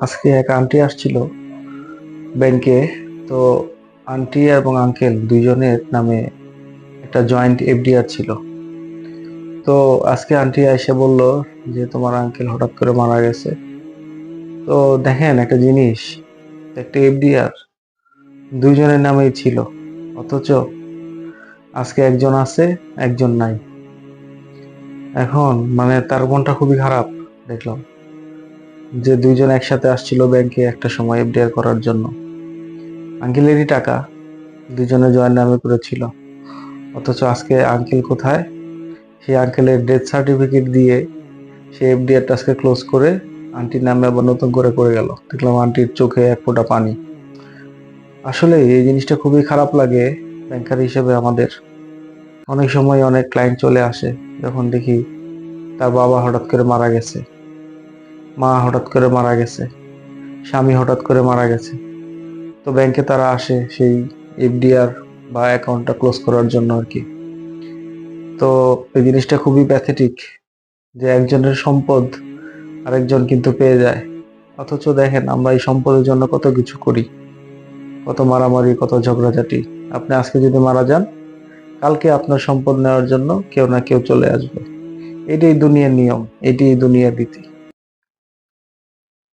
আজকে এক আন্টি আসছিল ব্যাংকে। তো আন্টি এবং আঙ্কেল দুইজনের নামে একটা জয়েন্ট এফডিআর ছিল। তো আজকে আন্টি এসে বলল যে তোমার আঙ্কেল হঠাৎ করে মারা গেছে। তো দেখেন একটা জিনিস, একটা এফডিআর দুইজনের নামেই ছিল, অথচ আজকে একজন আছে, একজন নাই। এখন মানে তার মনটা খুবই খারাপ। দেখলাম যে দুইজন একসাথে আসছিল ব্যাংকে একটা সময় এফডিআর করার জন্য। আঙ্কেলেরই টাকা, দুজনে জয়েন্ট নামে করেছিল, অথচ আজকে আঙ্কেল কোথায়? সেই আঙ্কেলের ডেথ সার্টিফিকেট দিয়ে সে এফডিআরটা আজকে ক্লোজ করে আন্টির নামে আবার নতুন করে করে গেল। দেখলাম আন্টির চোখে এক ফোঁটা পানি। আসলে এই জিনিসটা খুবই খারাপ লাগে। ব্যাংকার হিসেবে আমাদের অনেক সময় অনেক ক্লায়েন্ট চলে আসে, যখন দেখি তার বাবা হঠাৎ করে মারা গেছে, মা হঠাৎ করে মারা গেছে, স্বামী হঠাৎ করে মারা গেছে। তো ব্যাংকে তারা আসে সেই এফডিআর বা অ্যাকাউন্টটা ক্লোজ করার জন্য আর কি। তো এই জিনিসটা খুবই প্যাথেটিক যে একজনের সম্পদ আরেকজন কিন্তু পেয়ে যায়, অথচ দেখেন আমরা এই সম্পদের জন্য কত কিছু করি, কত মারামারি, কত ঝগড়াঝাটি। আপনি আজকে যদি মারা যান, কালকে আপনার সম্পদ নেওয়ার জন্য কেউ না কেউ চলে আসবে। এটাই দুনিয়ার নিয়ম, এটাই দুনিয়ার রীতি।